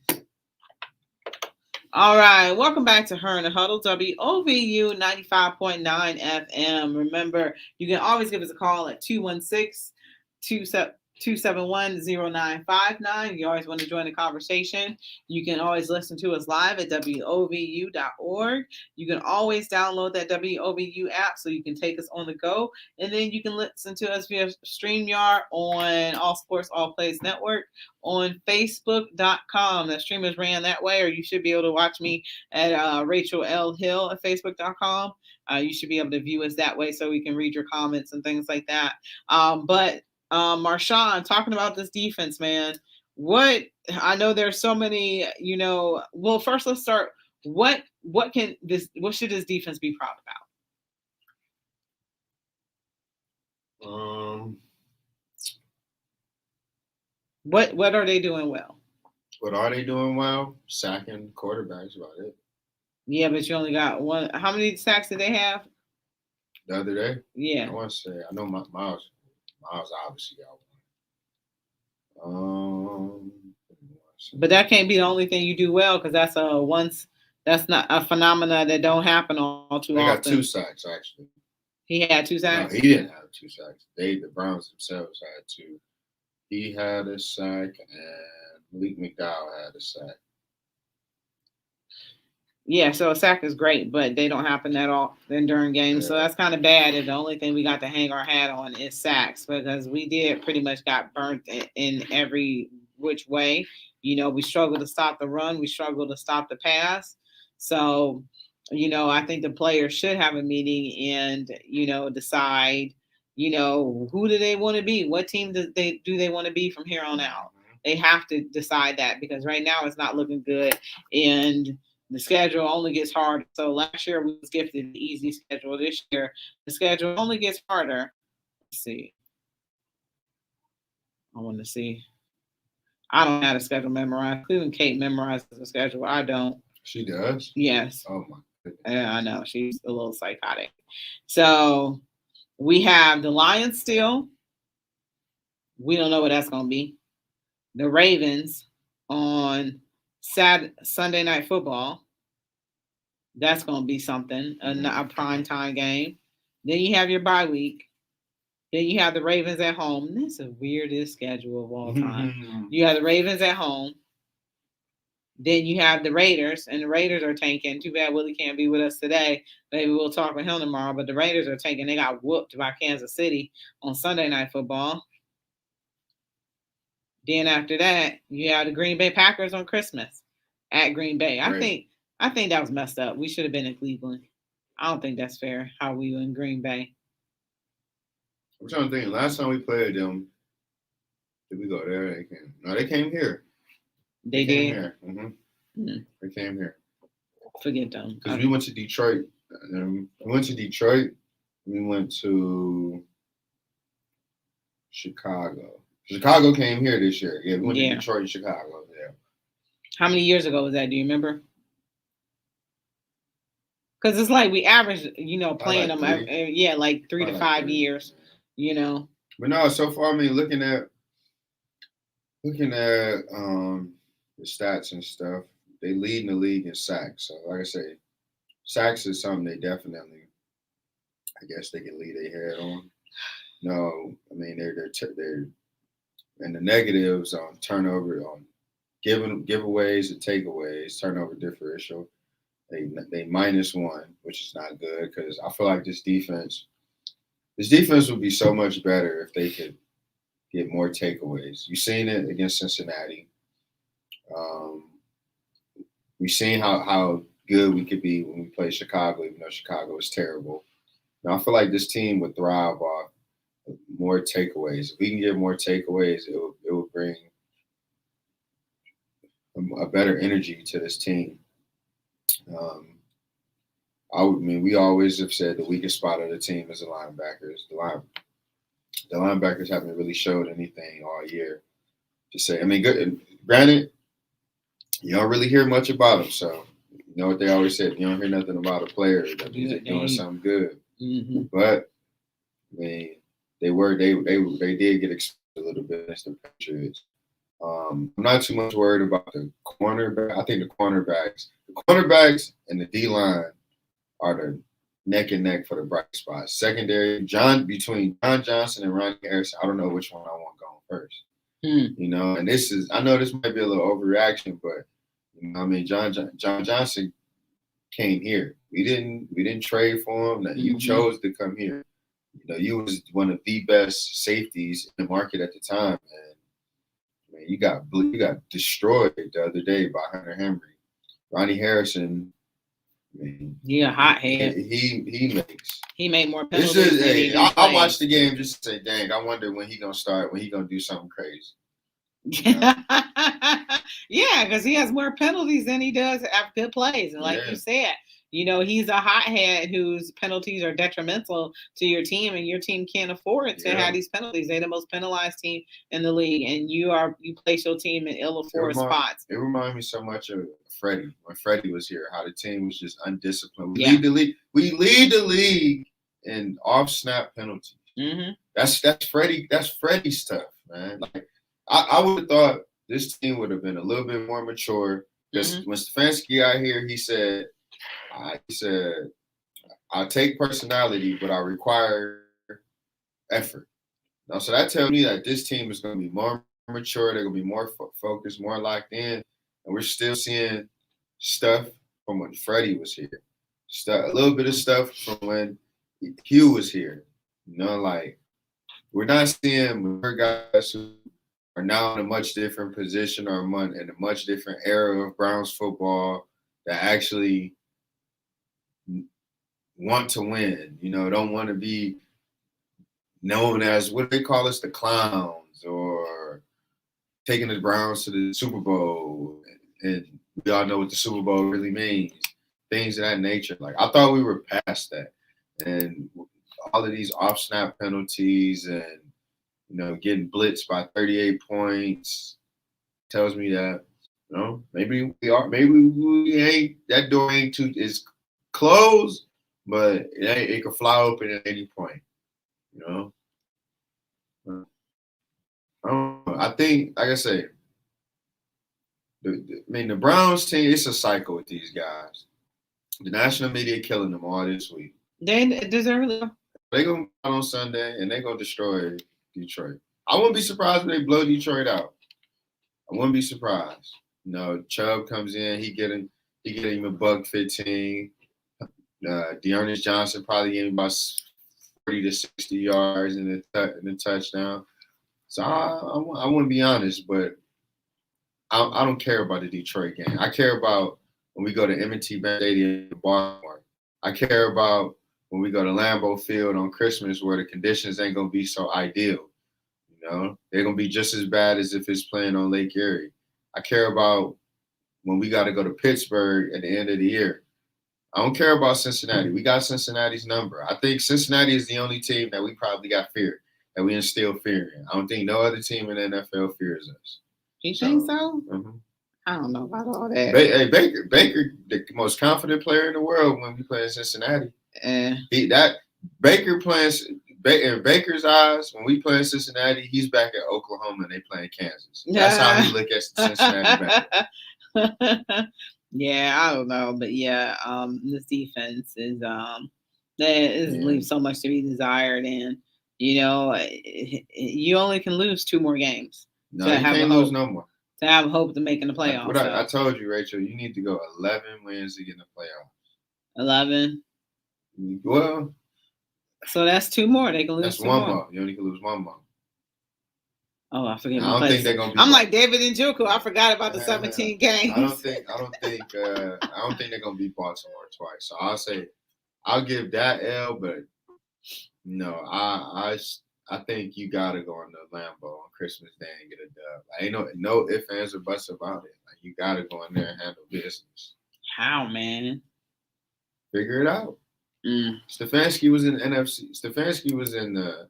All right, welcome back to Her in the Huddle, WOVU 95.9 FM. Remember, you can always give us a call at 271-0959. You always want to join the conversation. You can always listen to us live at WOVU.org. You can always download that WOVU app so you can take us on the go. And then you can listen to us via StreamYard on All Sports All Plays Network on Facebook.com. The stream is ran that way, or you should be able to watch me at Rachel L. Hill at Facebook.com. You should be able to view us that way so we can read your comments and things like that. But Marshawn, talking about this defense, man. What I know there's so many, well, first let's start. What should this defense be proud about? What are they doing well? What are they doing well? Sacking quarterbacks, about it. Yeah, but you only got one. How many sacks did they have the other day? Yeah, I want to say, I know Miles obviously got one. But that can't be the only thing you do well, because that's not a phenomena that don't happen all too often. They got 2 sacks actually. He had 2 sacks. No, he didn't have 2 sacks. The Browns themselves had 2. He had a sack, and Malik McDowell had a sack. Yeah, so a sack is great, but they don't happen that often during games. Yeah. So that's kind of bad if the only thing we got to hang our hat on is sacks, because we did pretty much got burnt in every which way. We struggled to stop the run. We struggled to stop the pass. So, I think the players should have a meeting and, decide, who do they want to be? What team do they want to be from here on out? They have to decide that, because right now it's not looking good. And the schedule only gets harder. So last year we was gifted the easy schedule. This year the schedule only gets harder. Let's see. I want to see. I don't have the schedule memorized. Even Kate memorizes the schedule. I don't. She does? Yes. Oh my goodness. Yeah, I know. She's a little psychotic. So we have the Lions still. We don't know what that's going to be. The Ravens on Sunday Night Football. That's going to be something, a prime time game. Then you have your bye week. Then you have the Ravens at home. This is the weirdest schedule of all time. You have the Ravens at home. Then you have the Raiders, and the Raiders are tanking. Too bad Willie can't be with us today. Maybe we'll talk with him tomorrow. But the Raiders are tanking. They got whooped by Kansas City on Sunday Night Football. Then after that, you have the Green Bay Packers on Christmas at Green Bay. Right. I think that was messed up. We should have been in Cleveland. I don't think that's fair how we were in Green Bay. I'm trying to think. Last time we played them, did we go there? They came here. They did? Here. Mm-hmm. They came here. Forget them. Because we went to Detroit. We went to Detroit. We went to Chicago. Chicago came here this year. Yeah, we went to Detroit and Chicago. Yeah. How many years ago was that? Do you remember? Because it's like we average, playing them, like 3 to 5 years, But no, so far, I mean, looking at the stats and stuff, they lead in the league in sacks. So, like I say, sacks is something they definitely, I guess, they can lead their head on. No, I mean, they're and the negatives on turnover, on giveaways and takeaways, turnover differential. They -1, which is not good because I feel like this defense would be so much better if they could get more takeaways. You've seen it against Cincinnati. Um, we've seen how good we could be when we play Chicago, even though Chicago is terrible. Now I feel like this team would thrive off more takeaways. If we can get more takeaways, it will bring a better energy to this team. Um, we always have said the weakest spot of the team is the linebackers. The linebackers haven't really showed anything all year. To say, good. Granted, you don't really hear much about them. So you know what they always said: you don't hear nothing about a player that means they're doing something good. Mm-hmm. But they did get exposed a little bit against the Patriots. I'm not too much worried about the cornerback. I think the cornerbacks and the D line are the neck and neck for the bright spots. Secondary, between John Johnson and Ronnie Harrison, I don't know which one I want going first. You know, and I know this might be a little overreaction, but John Johnson came here. We didn't trade for him. That you chose to come here. You know, you was one of the best safeties in the market at the time, and you got destroyed the other day by Hunter Henry. Ronnie Harrison, a hothead. He made more penalties. I watched the game just to say, dang, I wonder when he gonna start, when he gonna do something crazy. Yeah, because he has more penalties than he does have good plays. And like you said, he's a hothead whose penalties are detrimental to your team, and your team can't afford to have these penalties. They're the most penalized team in the league, and you place your team in ill-afforded spots. It reminds me so much of Freddie when Freddie was here. How the team was just undisciplined. We lead the league in off-snap penalties. Mm-hmm. That's Freddie. That's Freddie stuff, man. Like I would have thought this team would have been a little bit more mature. Because when Stefanski got here, he said, "I take personality, but I require effort." Now, so that tells me that this team is going to be more mature. They're going to be more focused, more locked in, and we're still seeing stuff from when Freddie was here. A little bit of stuff from when Hugh was here. Like we're not seeing mature guys who are now in a much different position or in a much different era of Browns football that actually want to win. Don't want to be known as what they call us, the clowns, or taking the Browns to the Super Bowl. And we all know what the Super Bowl really means. Things of that nature. Like I thought we were past that. And all of these off-snap penalties and getting blitzed by 38 points tells me that, maybe we are, maybe we ain't, that door ain't is closed, but it could fly open at any point, I think, like I say, the Browns team, it's a cycle with these guys. The national media killing them all this week. They deserve it. They're going to come on Sunday, and they're going to destroy Detroit. I wouldn't be surprised when they blow Detroit out. I wouldn't be surprised. Chubb comes in, he get him a $115. Dearness Johnson probably gave him about 40 to 60 yards in the touchdown. So I wouldn't be honest, but I don't care about the Detroit game. I care about when we go to M&T Bank Stadium in Baltimore. I care about when we go to Lambeau Field on Christmas where the conditions ain't going to be so ideal. They're going to be just as bad as if it's playing on Lake Erie. I care about when we got to go to Pittsburgh at the end of the year. I don't care about Cincinnati. We got Cincinnati's number. I think Cincinnati is the only team that we probably got fear, that we instill fear in. I don't think no other team in the NFL fears us. You think so? Mm-hmm. I don't know about all that. Baker, the most confident player in the world when we play in Cincinnati. Baker plays. In Baker's eyes, when we play in Cincinnati, he's back at Oklahoma and they play in Kansas. That's how he look at Cincinnati Bengals. Yeah, I don't know, but this defense is leaves so much to be desired, and you only can lose 2 more games. No, you can't lose no more. to have hope to making the playoffs. I told you, Rachel, you need to go 11 wins to get in the playoffs. 11. Well, so that's 2 more. They can lose. That's 2 one more. more. You only can lose 1 more. Oh, I forget. I don't think they're gonna be. I'm like David and Njoku. I forgot about the 17 games. I don't think they're gonna beat Baltimore twice. So I'll give that L, but no, I think you gotta go on the Lambeau on Christmas Day and get a dub. Like, ain't no ifs, ands, or buts about it. Like, you gotta go in there and handle business. How, man? Figure it out. Stefanski was in NFC. Stefanski was in the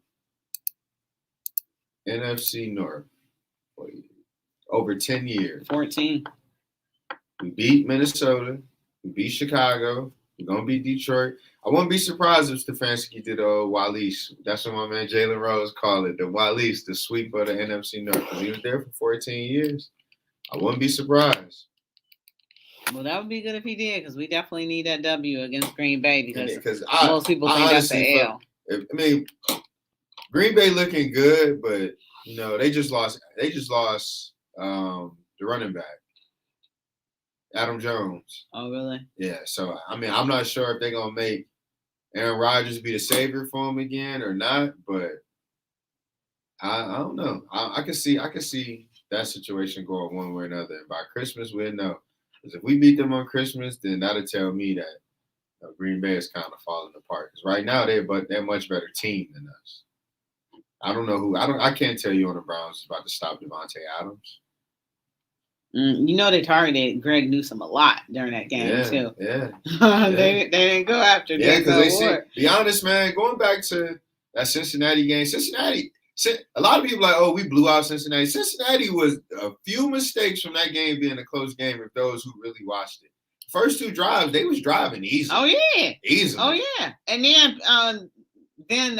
NFC North for over 10 years. 14. We beat Minnesota. We beat Chicago. We're going to beat Detroit. I wouldn't be surprised if Stefanski did Wallace. That's what my man Jalen Rose called it, the Wallace, the sweep of the NFC North. Because he was there for 14 years. I wouldn't be surprised. Well, that would be good if he did, because we definitely need that W against Green Bay, because most most people think that's an L. Green Bay looking good, but they just lost. They just lost the running back, Adam Jones. Oh, really? Yeah. So I'm not sure if they're gonna make Aaron Rodgers be the savior for him again or not, but I don't know. I can see that situation going one way or another. And by Christmas, we'll know. Because if we beat them on Christmas, then that'll tell me that Green Bay is kind of falling apart. Because right now they're a much better team than us. I don't know who. I can't tell you on the Browns is about to stop Devontae Adams. They targeted Greg Newsome a lot during that game too. Yeah. They didn't go after. Yeah, because they said, be honest, man. Going back to that Cincinnati game, a lot of people are like, oh, we blew out Cincinnati. Cincinnati was a few mistakes from that game being a close game. If those who really watched it, first 2 drives they was driving easily. Oh yeah, easily. Oh yeah, and then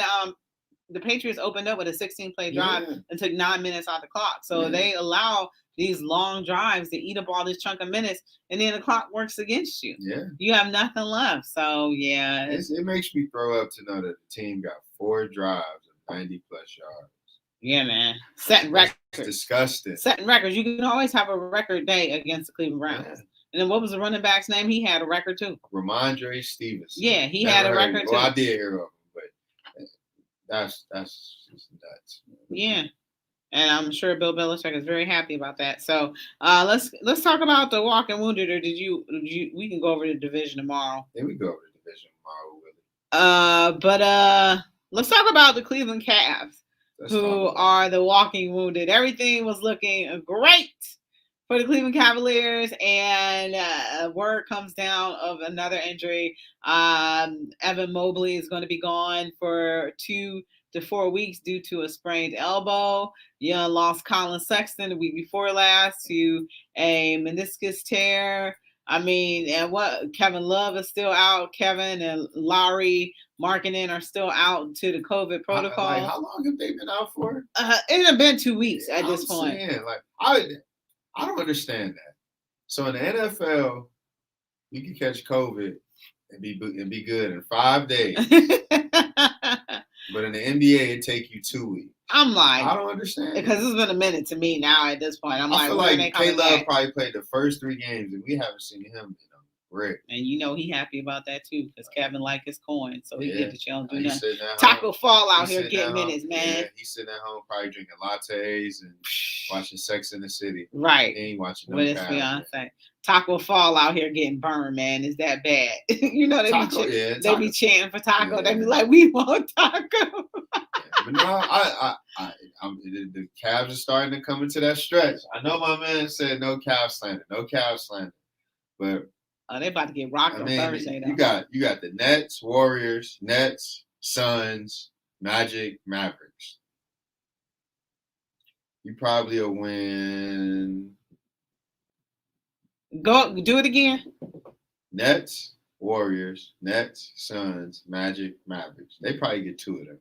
the Patriots opened up with a 16-play drive and took 9 minutes off the clock. So they allow these long drives to eat up all this chunk of minutes, and then the clock works against you. Yeah, you have nothing left. So yeah, it makes me throw up to know that the team got 4 drives of 90+ yards. Yeah, man, setting records. Disgusting. Setting records. You can always have a record day against the Cleveland Browns. Yeah. And then what was the running back's name? He had a record too. Ramondre Stevenson. Yeah, he had a record too. Well, I did hear of him, but that's just nuts. Yeah. And I'm sure Bill Belichick is very happy about that. So let's talk about the walking wounded. Or did you? We can go over the division tomorrow. Yeah, we go over the division tomorrow, But let's talk about the Cleveland Cavs, who are the walking wounded. Everything was looking great for the Cleveland Cavaliers, and word comes down of another injury. Evan Mobley is going to be gone for 2 to 4 weeks due to a sprained elbow. Lost Colin Sexton the week before last to a meniscus tear. And Kevin Love is still out. Kevin and Lowry Markkanen are still out to the COVID protocol. How long have they been out for? It has been 2 weeks at this point. I don't understand that. So in the NFL, you can catch COVID and be good in 5 days. But in the NBA, it take you 2 weeks. I'm like, I don't understand because it's been a minute to me now at this point. I feel like K-Love probably played the first 3 games, and we haven't seen him. Great. And he happy about that too, because Kevin like his coin, so he get to chill and do nothing. Taco Fall out here getting minutes, man. Yeah, he's sitting at home probably drinking lattes and watching Sex in the City. Right. He ain't watching with his fiance. Taco Fall out here getting burned, man. Is that bad? They be chanting for Taco. They be like, we want Taco. But no, the Cavs are starting to come into that stretch. I know my man said no Cavs slander, but they about to get rocked on Thursday, though. You got the Nets, Warriors, Suns, Magic, Mavericks. You probably will win. Go do it again. Nets, Warriors, Suns, Magic, Mavericks. They probably get 2 of them.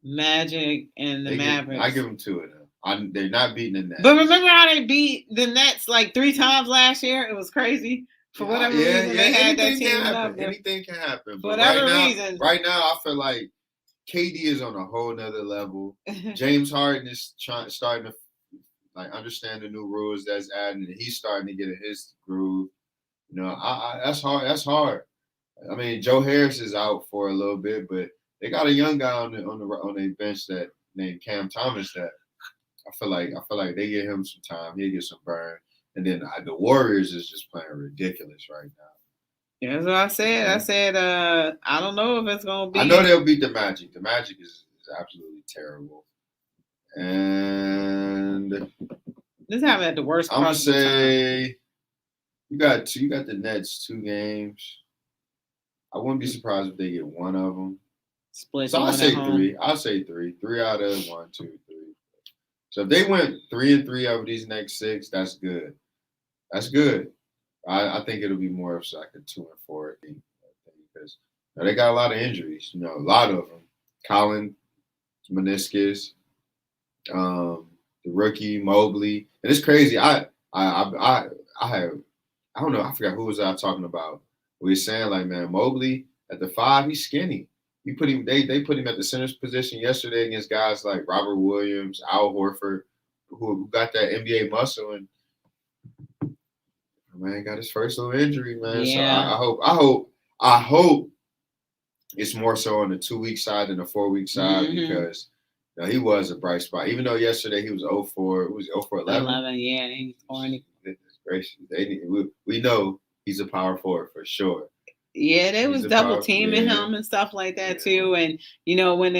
Magic and the Mavericks. I give them 2 of them. They're not beating the Nets. But remember how they beat the Nets like 3 times last year? It was crazy. For whatever reason, they had that team up. Anything can happen. For whatever reason. Right now, I feel like KD is on a whole nother level. James Harden is starting to like understand the new rules that's added, and he's starting to get in his groove. You know, that's hard. That's hard. I mean, Joe Harris is out for a little bit, but they got a young guy on their bench that named Cam Thomas that I feel like they give him some time. He'll get some burn, and then the Warriors is just playing ridiculous right now. Yeah, that's what I said. I said, I don't know if it's gonna be. I know they'll beat the Magic. The Magic is absolutely terrible, and This happened at the worst. I'm gonna say you got the Nets 2 games. I wouldn't be surprised if they get one of them. Split. So I say 3. I'll say 3. 3 out of 1, 2, 3. So if they went 3-3 over these next 6, that's good. That's good. I think it'll be more of like a 2-4 thing because they got a lot of injuries. You know, a lot of them. Colin, meniscus, the rookie Mobley, and it's crazy. I don't know. I forgot who was I talking about. We were saying like, man, Mobley at the 5, he's skinny. You put him. They put him at the center's position yesterday against guys like Robert Williams, Al Horford, who got that NBA muscle, and man got his first little injury, man. Yeah. So I hope it's more so on the 2-week side than the 4-week side because he was a bright spot. Even though yesterday he was 0-4, it was 0-for-11. 11, yeah, he's corny. Goodness gracious, we know he's a power forward for sure. Yeah, they was double teaming him and stuff like that too. And you know when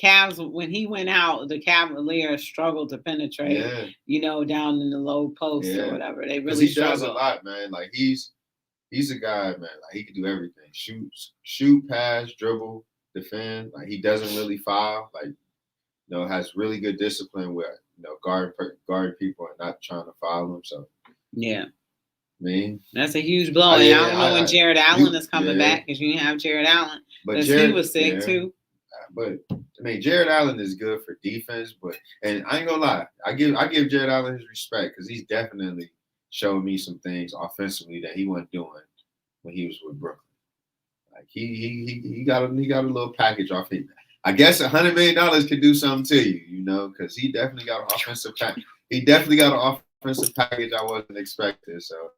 Cavs when he went out, the Cavaliers struggled to penetrate. Yeah. You know, down in the low post or whatever. They really he does a lot, man. Like he's a guy, man. Like he can do everything: shoot, pass, dribble, defend. Like he doesn't really foul. Like has really good discipline with guarding people and not trying to foul them. So yeah. I mean, that's a huge blow. And I don't know when Jared Allen is coming back because you didn't have Jared Allen. Because he was sick too. But I mean, Jared Allen is good for defense, and I ain't gonna lie, I give Jared Allen his respect because he's definitely showed me some things offensively that he wasn't doing when he was with Brooklyn. Like he got a little package off him. I guess $100 million could do something to you, because he definitely got an offensive package. He definitely got an offensive package I wasn't expecting. So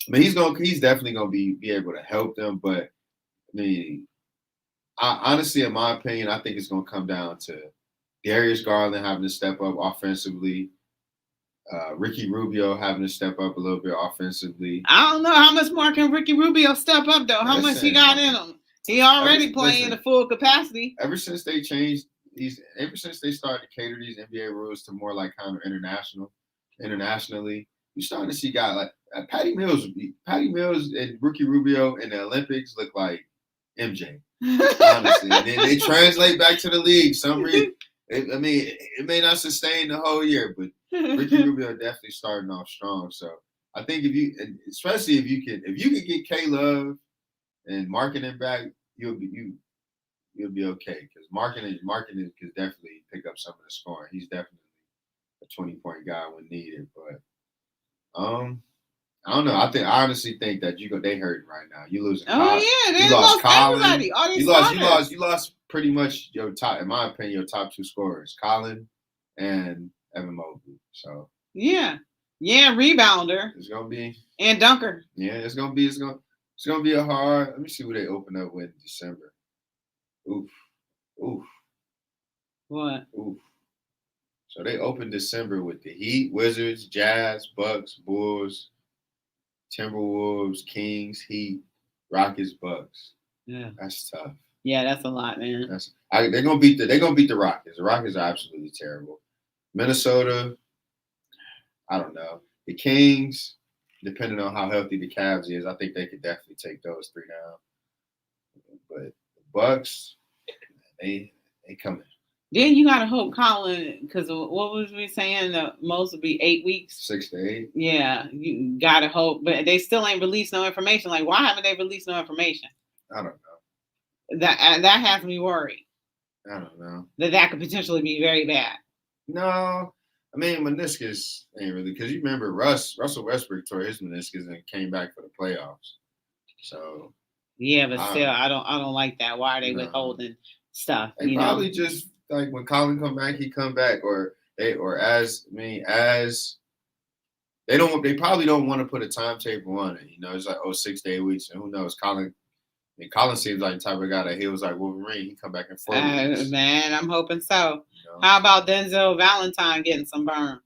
I mean, he's definitely gonna be able to help them. But I mean, honestly, in my opinion, I think it's gonna come down to Darius Garland having to step up offensively, Ricky Rubio having to step up a little bit offensively. I don't know how much more can Ricky Rubio step up though. How much he got in him? He already playing at full capacity. Ever since they changed ever since they started to cater these NBA rules to more like kind of internationally, you're starting to see guys like Patty Mills and Ricky Rubio in the Olympics look like MJ. Honestly, and then they translate back to the league. Some reason, it may not sustain the whole year, but Ricky Rubio definitely starting off strong. So I think especially if you can get K Love and marketing back, you'll be okay because marketing can definitely pick up some of the scoring. He's definitely a 20-point guy when needed, but I don't know. I honestly think that they hurt right now. You losing. They lost everybody. You lost pretty much your top, in my opinion, your top 2 scorers, Colin and Evan Mobley. So rebounder. It's gonna be and dunker. Yeah, it's gonna be a hard. Let me see who they open up with in December. Oof. What? Oof. So they open December with the Heat, Wizards, Jazz, Bucks, Bulls, Timberwolves, Kings, Heat, Rockets, Bucks. Yeah, that's tough. Yeah, that's a lot, man. They're gonna beat the Rockets. The Rockets are absolutely terrible. Minnesota, I don't know. The Kings, depending on how healthy the Cavs is, I think they could definitely take those 3 down. But the Bucks, they coming. Then you gotta hope Colin, because what was we saying? The most would be 8 weeks. 6 to 8. Yeah, you gotta hope, but they still ain't released no information. Like, why haven't they released no information? I don't know. That has me worried. I don't know. That could potentially be very bad. No, I mean meniscus ain't really, because you remember Russell Westbrook tore his meniscus and came back for the playoffs. So yeah, but still, I don't like that. Why are they withholding stuff? They probably just like when Colin come back, he come back, or they probably don't want to put a timetable on it. It's like 6 to 8 weeks, and who knows? Colin seems like the type of guy that he was like Wolverine. He come back in 4 weeks. Man, I'm hoping so. How about Denzel Valentine getting some burn?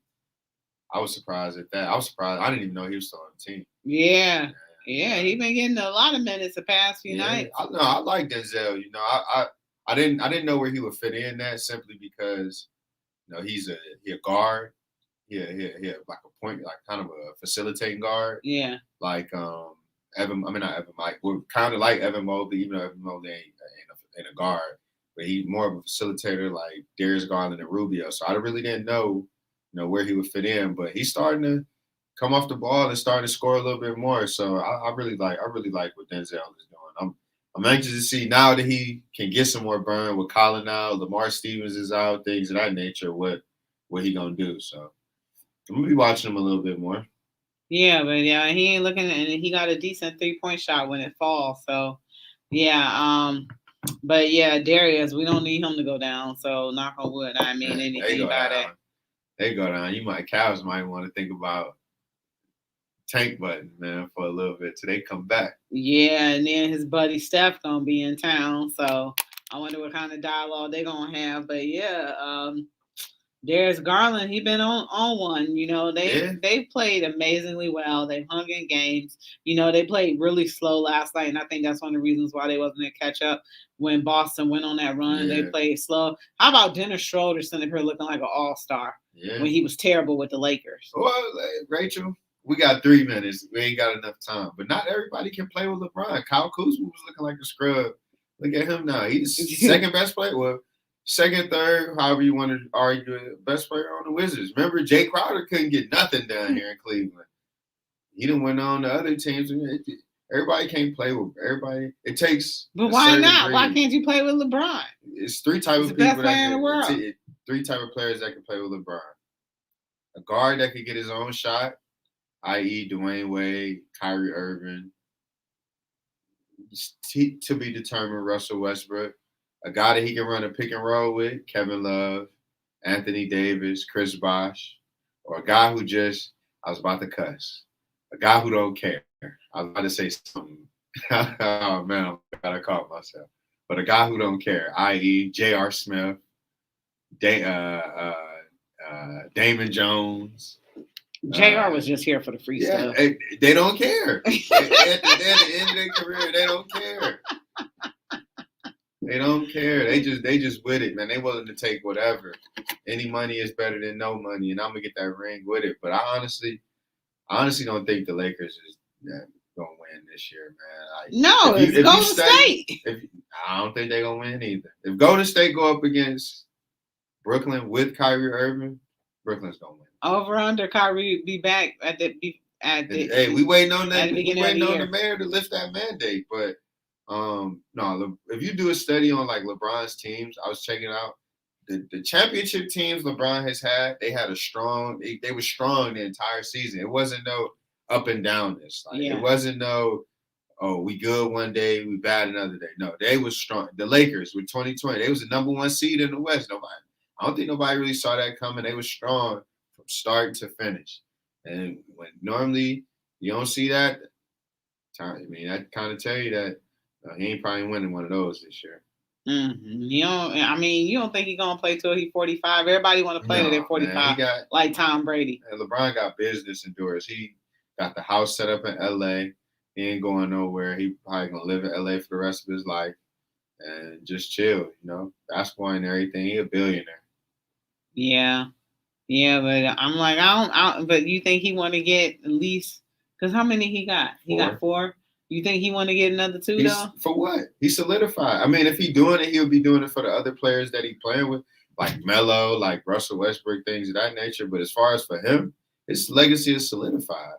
I was surprised at that. I was surprised. I didn't even know he was still on the team. Yeah, he been getting a lot of minutes the past few nights. I like Denzel. I didn't know where he would fit in that simply because he's a guard. He like a point, like kind of a facilitating guard. Yeah. Like not Evan Mike. We're kind of like Evan Mobley, even though Evan Mobley ain't a guard, but he's more of a facilitator like Darius Garland and Rubio. So I really didn't know where he would fit in, but he's starting to come off the ball and starting to score a little bit more. So I really like what Denzel is doing. I'm anxious to see now that he can get some more burn with Colin now, Lamar Stevens is out, things of that nature. What he gonna do? So I'm gonna be watching him a little bit more. Yeah, but he ain't looking, and he got a decent 3-point shot when it falls. So but Darius, we don't need him to go down. So knock on wood. I mean anything by that. They go down. Cavs might want to think about tank button, man, for a little bit till they come back. Yeah, and then his buddy Steph gonna be in town, so I wonder what kind of dialogue they're gonna have. But Darius Garland, he been on one. They played amazingly well. They hung in games. They played really slow last night, and I think that's one of the reasons why they wasn't in catch up when Boston went on that run. Yeah. They played slow. How about Dennis Schroeder sitting here looking like an all-star when he was terrible with the Lakers? Well, Rachel, we got 3 minutes. We ain't got enough time. But not everybody can play with LeBron. Kyle Kuzma was looking like a scrub. Look at him now. He's the second best player. Well, second, third, however you want to argue, best player on the Wizards. Remember, Jay Crowder couldn't get nothing down here in Cleveland. He done went on to other teams. Everybody can't play with everybody. It takes. But why not? Grade. Why can't you play with LeBron? It's 3 types of people that in the world. 3 type of players that can play with LeBron. A guard that can get his own shot, i.e., Dwayne Wade, Kyrie Irving. To be determined, Russell Westbrook. A guy that he can run a pick and roll with, Kevin Love, Anthony Davis, Chris Bosh, or a guy who I was about to cuss, a guy who don't care. I was about to say something. Oh, man, I got to call myself. But a guy who don't care, i.e., J.R. Smith, Damon Jones. JR was just here for the free stuff. They don't care. At the end of their career, they don't care. They don't care. They just with it, man. They willing to take whatever. Any money is better than no money, and I'm gonna get that ring with it. But I honestly don't think the Lakers is gonna win this year, man. It's Golden State. I don't think they're gonna win either. If Golden State go up against Brooklyn with Kyrie Irving, Brooklyn's gonna win. Over under Kyrie be back at the. Hey, we waiting on that. We waiting on the mayor to lift that mandate, but. No, if you do a study on like LeBron's teams, I was checking out the championship teams LeBron has had. They had they were strong the entire season. It wasn't no up and downness. It wasn't no, we good one day, we bad another day. No, they was strong. The Lakers with 2020, they was the number 1 seed in the West. I don't think nobody really saw that coming. They was strong from start to finish. And when normally you don't see that, that kind of tell you that. He ain't probably winning one of those this year. Mm-hmm. You don't think he's gonna play till he's 45? Everybody want to play till they're 45, like Tom Brady. LeBron got business endurance. He got the house set up in LA. He ain't going nowhere. He probably gonna live in LA for the rest of his life and just chill. Basketball and everything. He a billionaire. Yeah, but I'm like, I don't. But you think he want to get at least? Because how many he got? He got 4. You think he want to get another 2 though? For what? He solidified. I mean, if he doing it, he'll be doing it for the other players that he playing with, like Melo, like Russell Westbrook, things of that nature. But as far as for him, his legacy is solidified.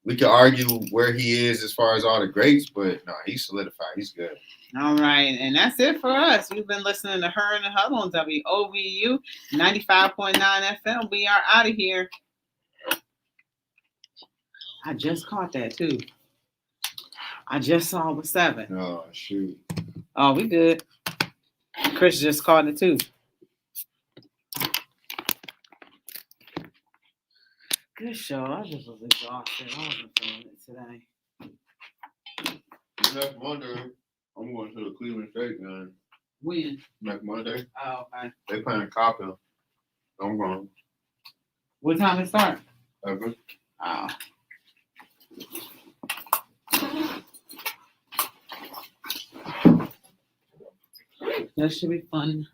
We could argue where he is as far as all the greats, but no, he's solidified. He's good. All right, and that's it for us. You've been listening to Her in the Huddle on WOVU 95.9 FM. We are out of here. I just caught that too. I just saw it was 7. Oh, shoot. Oh, we good. Chris just caught it too. Good show. I just was exhausted. I wasn't feeling it today. Next Monday, I'm going to the Cleveland State game. When? Next Monday. Oh, okay. They playing Coppell. I'm going. What time it start? Okay. Oh. That should be fun.